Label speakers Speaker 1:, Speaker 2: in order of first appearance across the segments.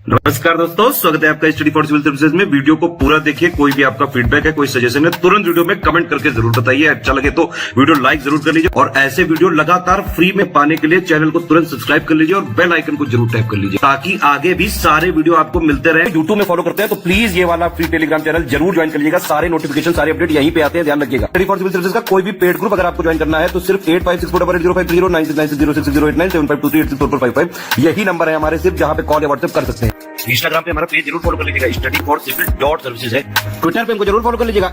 Speaker 1: नमस्कार दोस्तों, स्वागत है आपका स्टडी फॉर सिविल सर्विसेज में। वीडियो को पूरा देखिए। कोई भी आपका फीडबैक है, कोई सजेशन है, तुरंत वीडियो में कमेंट करके जरूर बताइए। अच्छा लगे तो वीडियो लाइक जरूर कर लीजिए और ऐसे वीडियो लगातार फ्री में पाने के लिए चैनल को तुरंत सब्सक्राइब कर लीजिए और बेल आइकन को जरूर टैप कर लीजिए ताकि आगे भी सारे वीडियो आपको मिलते रहे। यूट्यूब में फॉलो करते हैं तो प्लीज ये वाला फ्री टेलीग्राम चैनल जरूर ज्वाइन कर लीजिएगा। सारे नोटिफिकेशन, सारे अपडेट यहीं पे आते हैं, ध्यान रखिएगा। स्टडी फॉर सिविल सर्विसेज का कोई भी पेड ग्रुप अगर आपको ज्वाइन करना है तो सिर्फ 85648056060609797523864455 यही नंबर है हमारे, सिर्फ जहां पे कॉल या व्हाट्सएप कर सकते हैं। इंस्टाग्राम पे हमारा पेज जरूर फॉलो कर लीजिएगा, स्टडी फॉर सिविल .सर्विसेज है। ट्विटर पे हमको जरूर फॉलो कर लीजिएगा,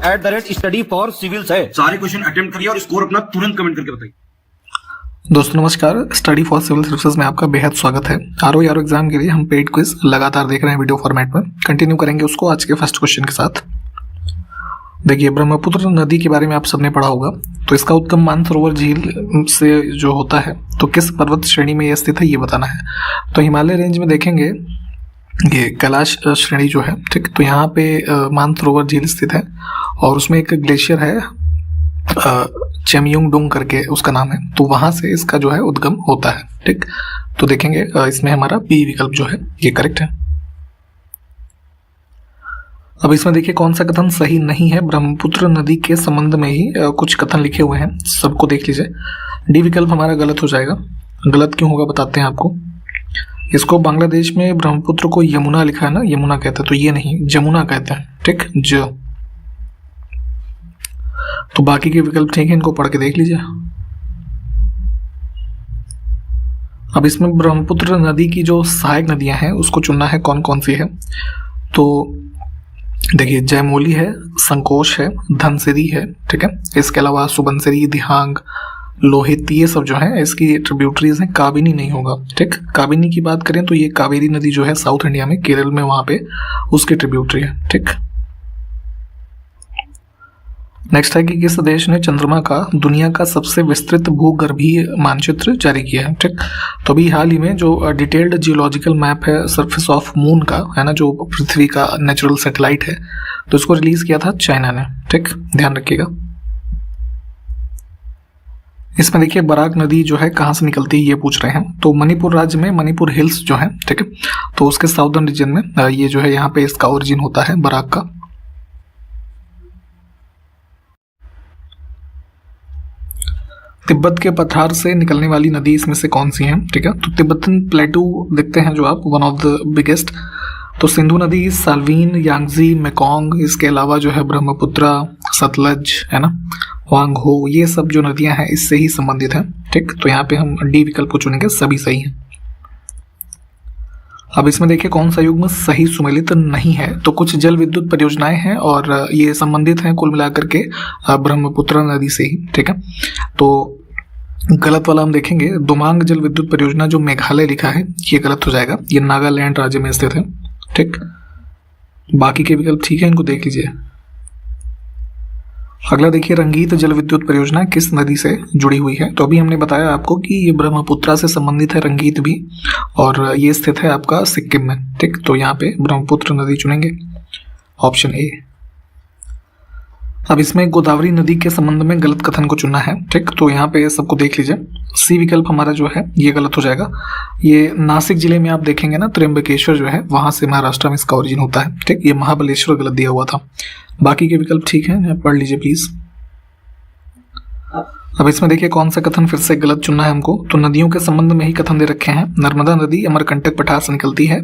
Speaker 1: @study for civils है। सारे क्वेश्चन अटेम्प्ट करिए और स्कोर अपना तुरंत कमेंट करके बताइए।
Speaker 2: दोस्तों नमस्कार, स्टडी फॉर सिविल सर्विसेज में आपका बेहद स्वागत है। आरओ एग्जाम के लिए हम पेड क्विज लगातार देख रहे हैं वीडियो फॉर्मेट में। कंटिन्यू करेंगे उसको आज के फर्स्ट क्वेश्चन के साथ। देखिए, ब्रह्मपुत्र नदी के बारे में आप सबने पढ़ा होगा। तो इसका उद्गम मानसरोवर झील से जो होता है तो किस पर्वत श्रेणी में यह स्थित है ये बताना है। तो हिमालय रेंज में देखेंगे ये कैलाश श्रेणी जो है, ठीक, तो यहाँ पे मानसरोवर झील स्थित है और उसमें एक ग्लेशियर है चेमयुंगडुंग करके उसका नाम है, तो वहां से इसका जो है उद्गम होता है। ठीक, तो देखेंगे इसमें हमारा बी विकल्प जो है ये करेक्ट है। अब इसमें देखिए कौन सा कथन सही नहीं है। ब्रह्मपुत्र नदी के संबंध में ही कुछ कथन लिखे हुए हैं, सबको देख लीजिए। डी विकल्प हमारा गलत हो जाएगा। गलत क्यों होगा बताते हैं आपको। इसको बांग्लादेश में ब्रह्मपुत्र को यमुना लिखा है ना, यमुना कहते हैं, तो ये नहीं जमुना कहते हैं। ठीक, तो बाकी के विकल्प ठीक है, इनको पढ़ के देख लीजिए। अब इसमें ब्रह्मपुत्र नदी की जो सहायक नदियां हैं उसको चुनना है, कौन कौन सी है। तो देखिए, जयमोली है, संकोश है, धनसिरी है, ठीक है। इसके अलावा सुबनसिरी, दिहांग, लोहित, ये सब जो है इसकी ट्रिब्यूटरीज हैं। काबिनी नहीं होगा। ठीक, काबिनी की बात करें तो ये कावेरी नदी जो है साउथ इंडिया में, केरल में, वहां पे उसकी ट्रिब्यूटरी है। ठीक, नेक्स्ट है कि किस देश ने चंद्रमा का दुनिया का सबसे विस्तृत भूगर्भीय मानचित्र जारी किया है। ठीक, तो अभी हाल ही में जो डिटेल्ड जियोलॉजिकल मैप है सरफेस ऑफ मून का, है ना, जो पृथ्वी का नेचुरल सैटेलाइट है, तो इसको रिलीज किया था चाइना ने। ठीक, ध्यान रखिएगा। इसमें देखिए बराक नदी जो है कहाँ से निकलती है ये पूछ रहे हैं। तो मणिपुर राज्य में मणिपुर हिल्स जो है, ठीक है, तो उसके साउदर्न रीजन में ये जो है यहाँ पे इसका ओरिजिन होता है बराक का। तिब्बत के पठार से निकलने वाली नदी इसमें से कौन सी है। ठीक है, तो तिब्बतन प्लेटू देखते हैं जो आप, वन ऑफ द बिगेस्ट। तो सिंधु नदी, साल्वीन, यांगजी, मेकोंग, इसके अलावा जो है ब्रह्मपुत्र, सतलज, है ना, वांगहो, ये सब जो नदियां हैं इससे ही संबंधित हैं। ठीक, तो यहाँ पे हम डी विकल्प को चुनेंगे, सभी सही हैं। अब इसमें देखिए कौन सा युग्म सही सुमेलित नहीं है। तो कुछ जल विद्युत परियोजनाएं हैं और ये संबंधित हैं कुल मिलाकर के ब्रह्मपुत्र नदी से ही। ठीक है, तो गलत वाला हम देखेंगे, दोमांग जल विद्युत परियोजना जो मेघालय लिखा है ये गलत हो जाएगा, ये नागालैंड राज्य में स्थित है। ठीक, बाकी के विकल्प ठीक है, इनको देख लीजिए। अगला देखिए, रंगीत जल विद्युत परियोजना किस नदी से जुड़ी हुई है। तो अभी हमने बताया आपको कि ये ब्रह्मपुत्र से संबंधित है, रंगीत भी, और ये स्थित है आपका सिक्किम में। ठीक, तो यहाँ पे ब्रह्मपुत्र नदी चुनेंगे, ऑप्शन ए। अब इसमें गोदावरी नदी के संबंध में गलत कथन को चुनना है। ठीक, तो यहाँ पे सबको देख लीजिए। सी विकल्प हमारा जो है ये गलत हो जाएगा। ये नासिक जिले में आप देखेंगे ना, त्र्यंबकेश्वर जो है वहां से महाराष्ट्र में इसका ओरिजिन होता है। ठीक, ये महाबलेश्वर गलत दिया हुआ था। बाकी के विकल्प ठीक है, पढ़ लीजिए प्लीज। अब इसमें देखिए कौन सा कथन फिर से गलत चुनना है हमको। तो नदियों के संबंध में ही कथन दे रखे हैं। नर्मदा नदी अमरकंटक पठार से निकलती है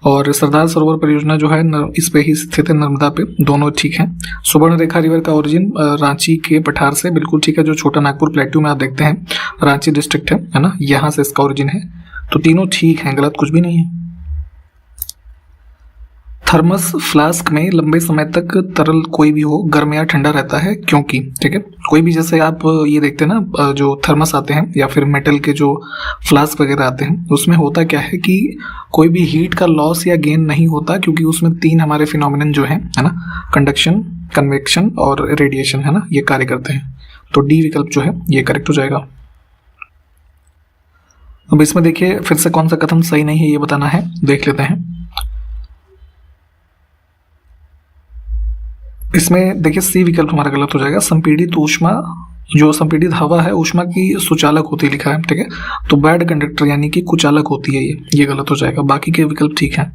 Speaker 2: और सरदार सरोवर परियोजना जो है इस पे ही स्थित है, नर्मदा पे, दोनों ठीक है। सुवर्ण रेखा रिवर का ओरिजिन रांची के पठार से, बिल्कुल ठीक है, जो छोटा नागपुर प्लेट्यू में आप देखते हैं रांची डिस्ट्रिक्ट है ना, यहाँ से इसका ओरिजिन है। तो तीनों ठीक है, गलत कुछ भी नहीं है। थर्मस फ्लास्क में लंबे समय तक तरल कोई भी हो गर्म या ठंडा रहता है, क्योंकि, ठीक है, कोई भी, जैसे आप ये देखते हैं ना जो थर्मस आते हैं या फिर मेटल के जो फ्लास्क वगैरह आते हैं, उसमें होता क्या है कि कोई भी हीट का लॉस या गेन नहीं होता, क्योंकि उसमें तीन हमारे फिनोमिनन जो है ना, कंडक्शन, कन्वेक्शन और रेडिएशन, है ना, ये कार्य करते हैं। तो डी विकल्प जो है ये करेक्ट हो जाएगा। अब इसमें देखिए फिर से कौन सा कथन सही नहीं है ये बताना है, देख लेते हैं। इसमें देखिए सी विकल्प हमारा गलत हो जाएगा। संपीड़ित ऊष्मा, जो संपीड़ित हवा है ऊष्मा की सुचालक होती है लिखा है। ठीक है, तो बैड कंडक्टर यानी कि कुचालक होती है, ये गलत हो जाएगा। बाकी के विकल्प ठीक है।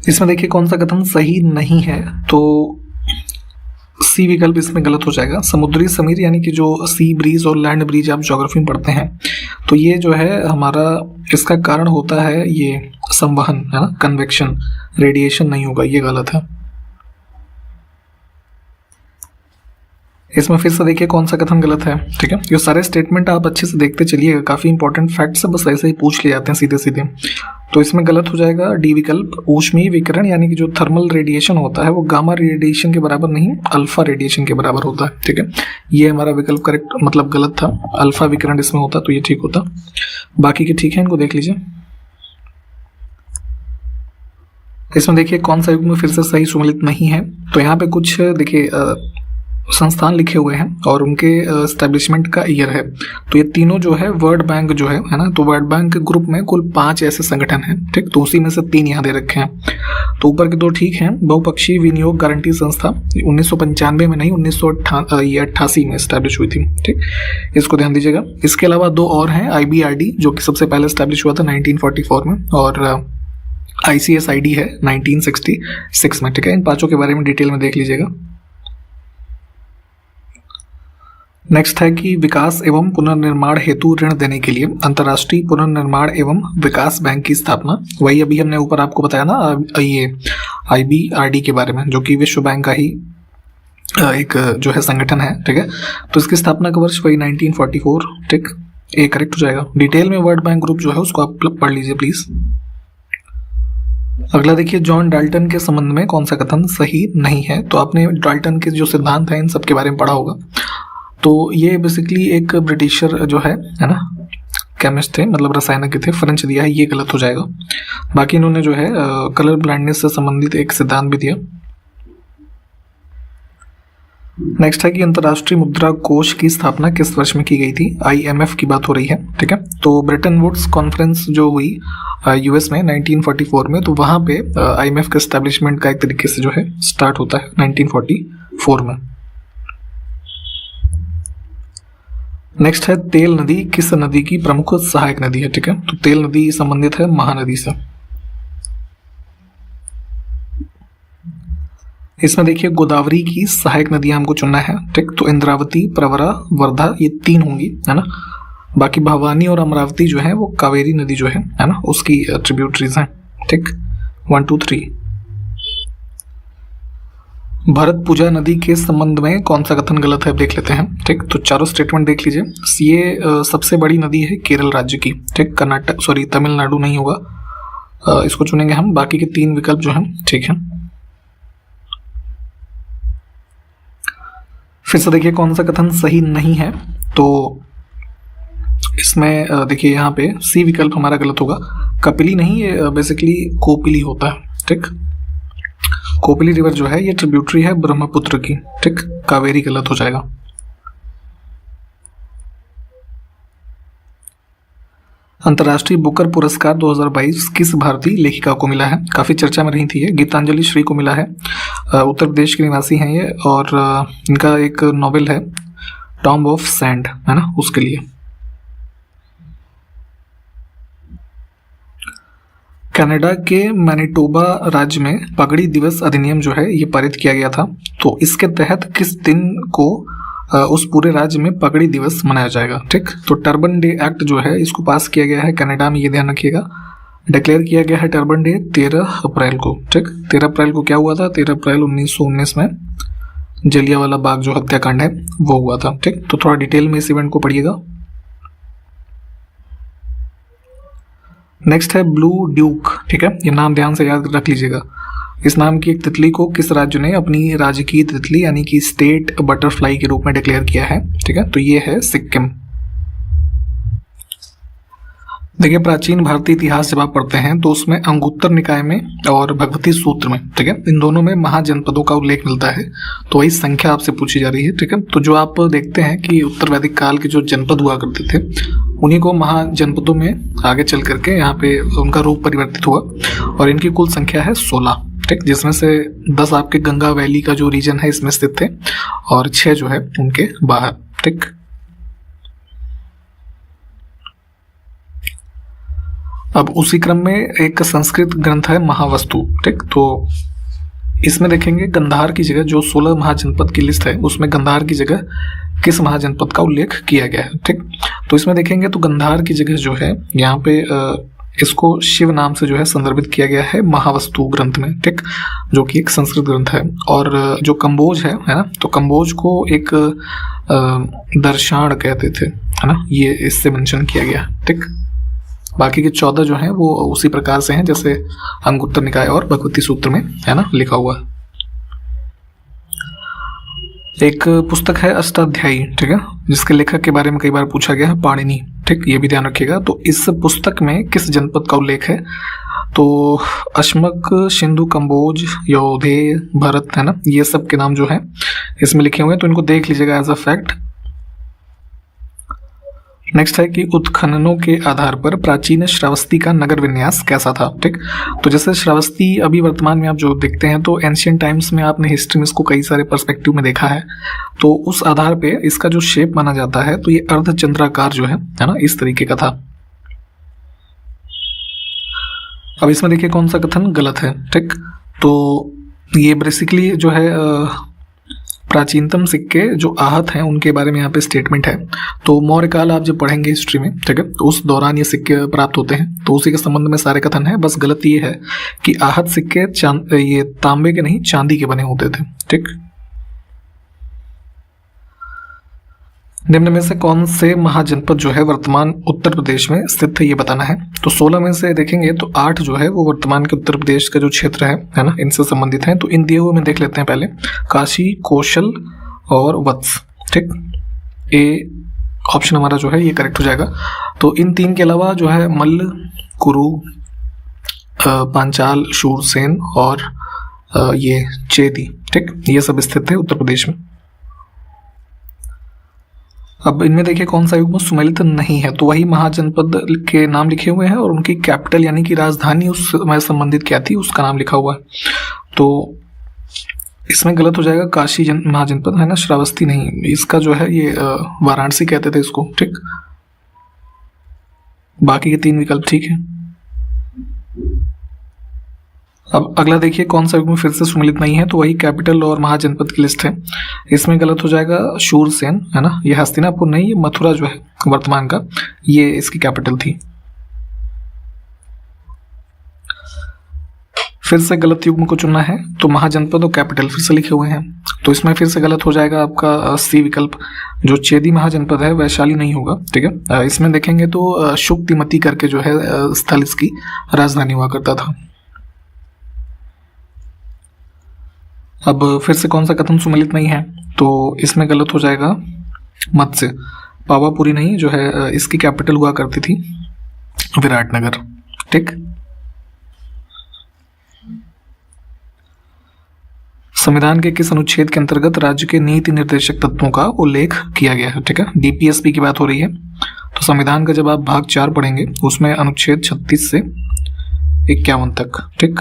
Speaker 2: इसमें देखिए कौन सा कथन सही नहीं है, तो सी विकल्प इसमें गलत हो जाएगा। समुद्री समीर यानी कि जो सी ब्रीज और लैंड ब्रीज आप ज्योग्राफी में पढ़ते हैं, तो ये जो है हमारा, इसका कारण होता है ये संवहन, है ना, कन्वेक्शन, रेडिएशन नहीं होगा, ये गलत है। इसमें फिर से देखिए कौन सा कथन गलत है, ठीक है। ये सारे स्टेटमेंट आप अच्छे से देखते चलिएगा, काफी इंपॉर्टेंट फैक्ट्स है, बस ऐसे ही पूछ ले जाते हैं सीधे सीधे। तो इसमें गलत हो जाएगा डी विकल्प, ऊष्मीय विकिरण यानी कि जो थर्मल रेडिएशन होता है वो गामा रेडिएशन के बराबर नहीं, अल्फा रेडिएशन के बराबर होता है, ठीक है। ये हमारा विकल्प करेक्ट, मतलब गलत था, अल्फा विकिरण इसमें होता तो ये ठीक होता। बाकी के ठीक है, इनको देख लीजिए। इसमें देखिए कौन सा युग्म फिर से सही सुमेलित नहीं है, तो यहाँ पे कुछ देखिए संस्थान लिखे हुए हैं और उनके एस्टेब्लिशमेंट का ईयर है। तो ये तीनों जो है वर्ल्ड बैंक जो है ना, तो वर्ल्ड बैंक ग्रुप में कुल 5 ऐसे संगठन हैं, ठीक। तो उसी में से 3 यहाँ दे रखे हैं, तो ऊपर के 2 ठीक हैं। बहुपक्षीय विनियोग गारंटी संस्था 1995 में नहीं, 1988 में एस्टेब्लिश हुई थी, ठीक, इसको ध्यान दीजिएगा। इसके अलावा 2 और हैं, IBRD जो कि सबसे पहले एस्टेब्लिश हुआ था 1944 में, और ICSID है 1966 में, ठीक है। इन 5 के बारे में डिटेल में देख लीजिएगा। नेक्स्ट है कि विकास एवं पुनर्निर्माण हेतु ऋण देने के लिए अंतर्राष्ट्रीय पुनर्निर्माण एवं विकास बैंक की स्थापना, वही अभी हमने ऊपर आपको बताया ना, ये IBRD के बारे में, जो कि विश्व बैंक का ही एक जो है संगठन है, ठीक है। तो इसकी स्थापना का वर्ष वही 1944, ठीक, ये करेक्ट हो जाएगा। डिटेल में वर्ल्ड बैंक ग्रुप जो है उसको आप पढ़ लीजिए प्लीज। अगला देखिए, जॉन डाल्टन के संबंध में कौन सा कथन सही नहीं है, तो आपने डाल्टन के जो सिद्धांत हैं इन सब के बारे में पढ़ा होगा। तो ये बेसिकली एक ब्रिटिशर जो है ना, केमिस्ट थे, मतलब रसायनज्ञ थे, फ्रेंच दिया है, ये गलत हो जाएगा। बाकी इन्होंने जो है कलर ब्लाइंडनेस से संबंधित एक सिद्धांत भी दिया। नेक्स्ट है कि अंतर्राष्ट्रीय मुद्रा कोष की स्थापना किस वर्ष में की गई थी, IMF की बात हो रही है, ठीक है। तो ब्रेटन वुड्स कॉन्फ्रेंस जो हुई US में 1944 में, तो वहां पे IMF का एस्टेब्लिशमेंट का एक तरीके से जो है स्टार्ट होता है 1944 में। नेक्स्ट है तेल नदी किस नदी की प्रमुख सहायक नदी है, ठीक है। तो तेल नदी संबंधित है महानदी से। इसमें देखिए गोदावरी की सहायक नदियां हमको चुनना है, ठीक। तो इंद्रावती, प्रवरा, वर्धा, ये 3 होंगी, है ना। बाकी भवानी और अमरावती जो है वो कावेरी नदी जो है ना, उसकी ट्रिब्यूटरीज हैं, ठीक। 1 2 3। भरतपुजा नदी के संबंध में कौन सा कथन गलत है, देख लेते हैं, ठीक। तो चारों स्टेटमेंट देख लीजिए। ये सबसे बड़ी नदी है केरल राज्य की, ठीक, कर्नाटक, सॉरी तमिलनाडु नहीं होगा, इसको चुनेंगे हम। बाकी के 3 विकल्प जो हैं ठीक है। फिर से देखिए कौन सा कथन सही नहीं है, तो इसमें देखिए यहाँ पे सी विकल्प हमारा गलत होगा। कपिली नहीं, ये बेसिकली कोपिली होता है, ठीक। कोपिली रिवर जो है ये ट्रिब्यूटरी है ब्रह्मपुत्र की, ठीक। कावेरी गलत हो जाएगा। अंतर्राष्ट्रीय बुकर पुरस्कार 2022 किस भारतीय लेखिका को मिला है, काफी चर्चा में रही थी ये, गीतांजलि श्री को मिला है। उत्तर प्रदेश के निवासी हैं ये, और इनका एक नॉवेल है टॉम्ब ऑफ सैंड, है ना, उसके लिए। कनाडा के मैनिटोबा राज्य में पगड़ी दिवस अधिनियम जो है ये पारित किया गया था। तो इसके तहत किस दिन को उस पूरे राज्य में पगड़ी दिवस मनाया जाएगा, ठीक। तो टर्बन डे एक्ट जो है इसको पास किया गया है कनाडा में, ये ध्यान रखिएगा। डिक्लेयर किया गया है टर्बन डे 13 अप्रैल को, ठीक। 13 अप्रैल को क्या हुआ था, 13 अप्रैल 1919 में जलियांवाला बाग जो हत्याकांड है वो हुआ था, ठीक। तो थोड़ा डिटेल में इस इवेंट को पढ़िएगा। नेक्स्ट है ब्लू ड्यूक, ठीक है, ये नाम ध्यान से याद रख लीजिएगा। इस नाम की एक तितली को किस राज्य ने अपनी राजकीय तितली यानी कि स्टेट बटरफ्लाई के रूप में डिक्लेयर किया है, ठीक है। तो ये है सिक्किम। देखिए प्राचीन भारतीय इतिहास जब आप पढ़ते हैं तो उसमें अंगुत्तर निकाय में और भगवती सूत्र में, ठीक है, इन दोनों में महाजनपदों का उल्लेख मिलता है। तो वही संख्या आपसे पूछी जा रही है, ठीक है। तो जो आप देखते हैं कि उत्तर वैदिक काल के जो जनपद हुआ करते थे उन्हीं को महाजनपदों में आगे चल करके यहाँ पे उनका रूप परिवर्तित हुआ, और इनकी कुल संख्या है 16, ठीक, जिसमें से 10 आपके गंगा वैली का जो रीजन है इसमें स्थित थे और 6 जो है उनके बाहर, ठीक। अब उसी क्रम में एक संस्कृत ग्रंथ है महावस्तु, ठीक। तो इसमें देखेंगे गंधार की जगह जो 16 महाजनपद की लिस्ट है उसमें गंधार की जगह किस महाजनपद का उल्लेख किया गया है, ठीक। तो इसमें देखेंगे तो गंधार की जगह जो है यहाँ पे इसको शिव नाम से जो है संदर्भित किया गया है महावस्तु ग्रंथ में, ठीक, जो कि एक संस्कृत ग्रंथ है। और जो कंबोज है ना, तो कंबोज को एक दर्शान कहते थे, है ना, ये इससे मेंशन किया गया, ठीक। बाकी के 14 जो हैं वो उसी प्रकार से हैं जैसे अंगुत्तर निकाय और भगवती सूत्र में, है ना, लिखा हुआ है। एक पुस्तक है अष्टाध्यायी, ठीक है, जिसके लेखक के बारे में कई बार पूछा गया है, पाणिनि, ठीक, ये भी ध्यान रखिएगा। तो इस पुस्तक में किस जनपद का उल्लेख है, तो अश्मक, सिंधु, कंबोज, यौधेय, भरत, है ना, ये सब के नाम जो है इसमें लिखे हुए हैं, तो इनको देख लीजिएगा एज अ फैक्ट। नेक्स्ट है कि उत्खननों के आधार पर प्राचीन श्रावस्ती का नगर विन्यास कैसा था, ठीक। तो जैसे श्रावस्ती अभी वर्तमान में आप जो देखते हैं तो एंशियंट टाइम्स में आपने हिस्ट्री में इसको कई सारे पर्सपेक्टिव में देखा है, तो उस आधार पे इसका जो शेप माना जाता है तो ये अर्धचंद्राकार जो है ना, इस तरीके का था। अब इसमें देखिए कौन सा कथन गलत है, ठीक। तो ये बेसिकली जो है प्राचीनतम सिक्के जो आहत हैं उनके बारे में यहाँ पे स्टेटमेंट है। तो मौर्य काल आप जब पढ़ेंगे हिस्ट्री में, ठीक है, तो उस दौरान ये सिक्के प्राप्त होते हैं, तो उसी के संबंध में सारे कथन है। बस गलत ये है कि आहत सिक्के ये तांबे के नहीं चांदी के बने होते थे, ठीक। निम्न में से कौन से महाजनपद जो है वर्तमान उत्तर प्रदेश में स्थित है ये बताना है। तो 16 में से देखेंगे तो 8 जो है वो वर्तमान के उत्तर प्रदेश का जो क्षेत्र है ना, इनसे संबंधित हैं। तो इन दिए हुए में देख लेते हैं पहले काशी, कौशल और वत्स, ठीक। ए ऑप्शन हमारा जो है ये करेक्ट हो जाएगा। तो इन 3 के अलावा जो है मल्ल, कुरु, पांचाल, शूरसेन और ये चेदी, ठीक, ये सब स्थित है उत्तर प्रदेश में। अब इनमें देखिए कौन सा युग्म सुमेलित नहीं है, तो वही महाजनपद के नाम लिखे हुए हैं और उनकी कैपिटल यानी कि राजधानी उस समय संबंधित क्या थी उसका नाम लिखा हुआ है। तो इसमें गलत हो जाएगा काशी महाजनपद, है ना, श्रावस्ती नहीं, इसका जो है ये वाराणसी कहते थे इसको, ठीक। बाकी के 3 विकल्प ठीक है। अब अगला देखिए कौन सा युग्म फिर से सुमेलित नहीं है, तो वही कैपिटल और महाजनपद की लिस्ट है। इसमें गलत हो जाएगा शूरसेन, है ना, ये हस्तिनापुर नहीं, ये मथुरा जो है वर्तमान का, ये इसकी कैपिटल थी। फिर से गलत युग्म को चुनना है, तो महाजनपद और कैपिटल फिर से लिखे हुए हैं, तो इसमें फिर से गलत हो जाएगा आपका सी विकल्प, जो चेदी महाजनपद है वैशाली नहीं होगा, ठीक है। इसमें देखेंगे तो शुक्तिमती करके जो है स्थल इसकी राजधानी हुआ करता था। अब फिर से कौन सा कथन सुमेलित नहीं है, तो इसमें गलत हो जाएगा मत्स्य, पावापुरी नहीं, जो है इसकी कैपिटल हुआ करती थी विराटनगर, ठीक। संविधान के किस अनुच्छेद के अंतर्गत राज्य के नीति निर्देशक तत्वों का उल्लेख किया गया है, ठीक है, डीपीएसपी की बात हो रही है। तो संविधान का जब आप भाग 4 पढ़ेंगे उसमें अनुच्छेद 36 से 51 तक, ठीक।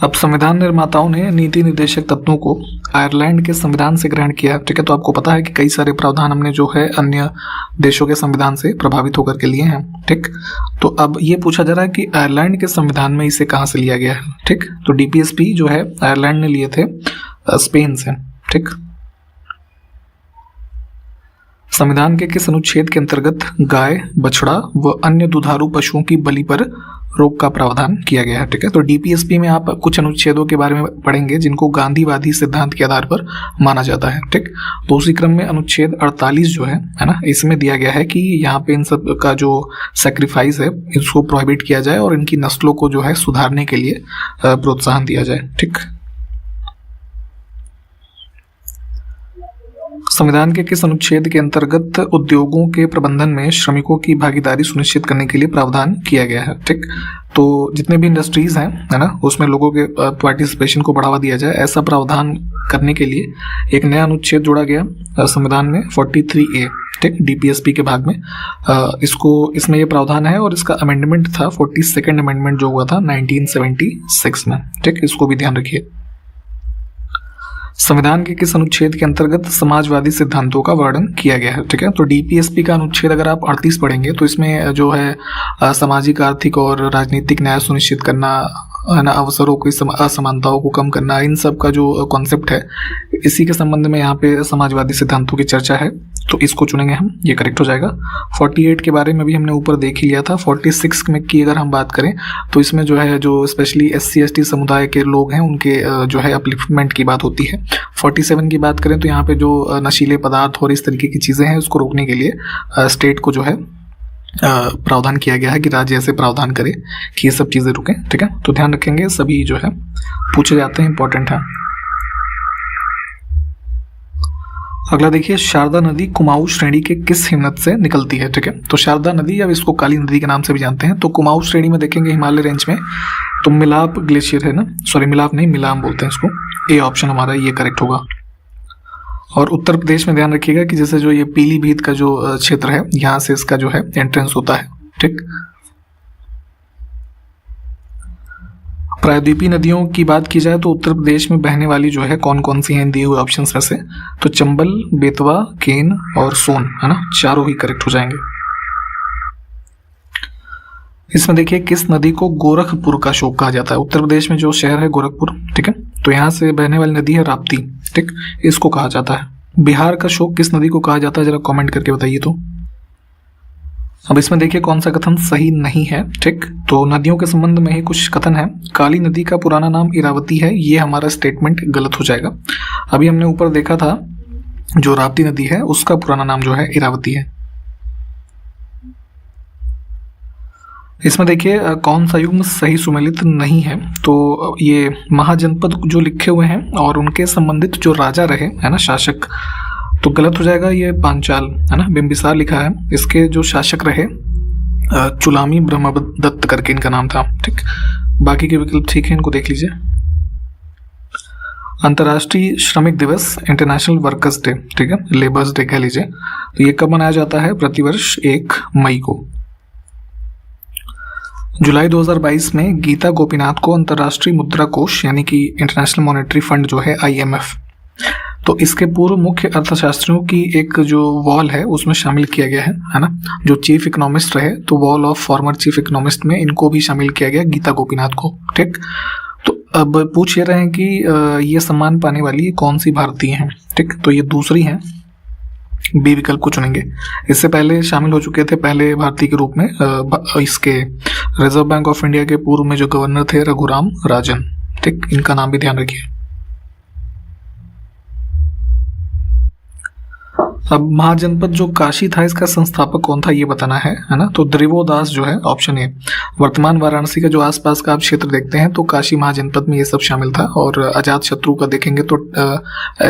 Speaker 2: अब संविधान निर्माताओं ने नीति निर्देशक तत्वों को आयरलैंड के संविधान से ग्रहण किया, ठीक है। तो आपको पता है कि कई सारे प्रावधान हमने जो है अन्य देशों के संविधान से प्रभावित होकर के लिए हैं, ठीक। तो अब ये पूछा जा रहा है कि आयरलैंड के संविधान में इसे कहाँ से लिया गया है, ठीक। तो डीपीएसपी जो है आयरलैंड ने लिए थे स्पेन से, ठीक। संविधान के किस अनुच्छेद के अंतर्गत गाय, बछड़ा व अन्य दुधारू पशुओं की बलि पर रोक का प्रावधान किया गया है, ठीक है। तो डीपीएसपी में आप कुछ अनुच्छेदों के बारे में पढ़ेंगे जिनको गांधीवादी सिद्धांत के आधार पर माना जाता है, ठीक। तो उसी क्रम में अनुच्छेद 48 जो है ना, इसमें दिया गया है कि यहाँ पे इन सब का जो सैक्रिफाइस है इसको प्रोहिबिट किया जाए और इनकी नस्लों को जो है सुधारने के लिए प्रोत्साहन दिया जाए, ठीक। संविधान के किस अनुच्छेद के अंतर्गत उद्योगों के प्रबंधन में श्रमिकों की भागीदारी सुनिश्चित करने के लिए प्रावधान किया गया है, ठीक। तो जितने भी इंडस्ट्रीज हैं, है ना, उसमें लोगों के पार्टिसिपेशन को बढ़ावा दिया जाए, ऐसा प्रावधान करने के लिए एक नया अनुच्छेद जोड़ा गया संविधान में 43A, ठीक, डीपीएसपी के भाग में। इसमें ये प्रावधान है और इसका अमेंडमेंट था 42nd अमेंडमेंट जो हुआ था 1976 में, ठीक। इसको भी ध्यान रखिए। संविधान के किस अनुच्छेद के अंतर्गत समाजवादी सिद्धांतों का वर्णन किया गया है? ठीक है, तो डीपीएसपी का अनुच्छेद अगर आप 38 पढ़ेंगे तो इसमें जो है सामाजिक, आर्थिक और राजनीतिक न्याय सुनिश्चित करना, है ना, अवसरों की असमानताओं को कम करना, इन सब का जो कॉन्सेप्ट है इसी के संबंध में यहाँ पे समाजवादी सिद्धांतों की चर्चा है, तो इसको चुनेंगे हम, ये करेक्ट हो जाएगा। 48 के बारे में भी हमने ऊपर देख ही लिया था। 46 में की अगर हम बात करें तो इसमें जो है जो स्पेशली SC/ST समुदाय के लोग हैं उनके जो है अपलिफ्टमेंट की बात होती है। 47 की बात करें तो यहाँ पे जो नशीले पदार्थ और इस तरीके की चीज़ें हैं उसको रोकने के लिए स्टेट को जो है प्रावधान किया गया है कि राज्य ऐसे प्रावधान करे कि ये सब चीज़ें रुकें। ठीक है, तो ध्यान रखेंगे, सभी जो है पूछे जाते हैं, इंपॉर्टेंट है। अगला देखिए, शारदा नदी कुमाऊं श्रेणी के किस हिमनद से निकलती है? ठीक है, तो शारदा नदी, अब इसको काली नदी के नाम से भी जानते हैं, तो कुमाऊं श्रेणी में देखेंगे हिमालय रेंज में तो मिलाप ग्लेशियर है ना, सॉरी मिलाप नहीं, मिलाम बोलते हैं इसको। ए ऑप्शन हमारा ये करेक्ट होगा। और उत्तर प्रदेश में ध्यान रखिएगा कि जैसे जो ये पीलीभीत का जो क्षेत्र है यहाँ से इसका जो है एंट्रेंस होता है। ठीक, प्रायद्वीपीय नदियों की बात की जाए तो उत्तर प्रदेश में बहने वाली जो है कौन कौन सी हैं दिए हुए ऑप्शंस में से? तो चंबल, बेतवा, केन और सोन, है ना, चारों ही करेक्ट हो जाएंगे। इसमें देखिए किस नदी को गोरखपुर का शोक कहा जाता है? उत्तर प्रदेश में जो शहर है गोरखपुर, ठीक है, तो यहाँ से बहने वाली नदी है राप्ती। ठीक, इसको कहा जाता है। बिहार का शोक किस नदी को कहा जाता है, जरा कमेंट करके बताइए। तो अब इसमें देखिए कौन सा कथन सही नहीं है। ठीक, तो नदियों के संबंध में ही कुछ कथन है। काली नदी का पुराना नाम इरावती है, ये हमारा स्टेटमेंट गलत हो जाएगा। अभी हमने ऊपर देखा था जो राप्ती नदी है उसका पुराना नाम जो है इरावती है। इसमें देखिए कौन सा युग्म सही सुमेलित नहीं है, तो ये महाजनपद जो लिखे हुए हैं और उनके संबंधित जो राजा रहे, है ना, शासक, तो गलत हो जाएगा। ये पांचाल, है ना, बिंबिसार लिखा है, इसके जो शासक रहे चुलामी ब्रह्मदत्त करके इनका नाम था। ठीक, बाकी के विकल्प ठीक है, इनको देख लीजिए। अंतर्राष्ट्रीय श्रमिक दिवस, इंटरनेशनल वर्कर्स डे, ठीक है, लेबर्स डे कह लीजिए, तो ये कब मनाया जाता है? प्रतिवर्ष 1 मई को। जुलाई 2022 में गीता गोपीनाथ को अंतर्राष्ट्रीय मुद्रा कोष यानी कि इंटरनेशनल मॉनेटरी फंड जो है IMF, तो इसके पूर्व मुख्य अर्थशास्त्रियों की एक जो वॉल है उसमें शामिल किया गया है ना, जो चीफ इकोनॉमिस्ट रहे, तो wall of former chief economist में इनको भी शामिल किया गया, गीता गोपीनाथ को। ठीक, तो अब पूछ ये रहे हैं कि ये सम्मान पाने वाली कौन सी भारतीय हैं? ठीक, तो ये दूसरी हैं, बी विकल्प को चुनेंगे। इससे पहले शामिल हो चुके थे पहले भारतीय के रूप में इसके रिजर्व बैंक ऑफ इंडिया के पूर्व में जो गवर्नर थे रघुराम राजन। ठीक, इनका नाम भी ध्यान रखिए। अब महाजनपद जो काशी था इसका संस्थापक कौन था ये बताना है ना, तो द्रिवोदास जो है, ऑप्शन ए। वर्तमान वाराणसी का जो आसपास का आप क्षेत्र देखते हैं तो काशी महाजनपद में ये सब शामिल था। और अजात शत्रु का देखेंगे तो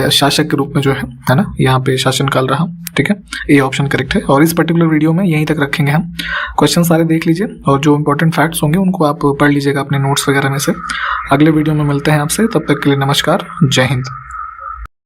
Speaker 2: शासक के रूप में जो है ना, यहाँ पे शासनकाल रहा। ठीक है, ये ऑप्शन करेक्ट है। और इस पर्टिकुलर वीडियो में यहीं तक रखेंगे हम, क्वेश्चन सारे देख लीजिए और जो इंपॉर्टेंट फैक्ट्स होंगे उनको आप पढ़ लीजिएगा अपने नोट्स वगैरह में से। अगले वीडियो में मिलते हैं आपसे, तब तक के लिए नमस्कार, जय हिंद।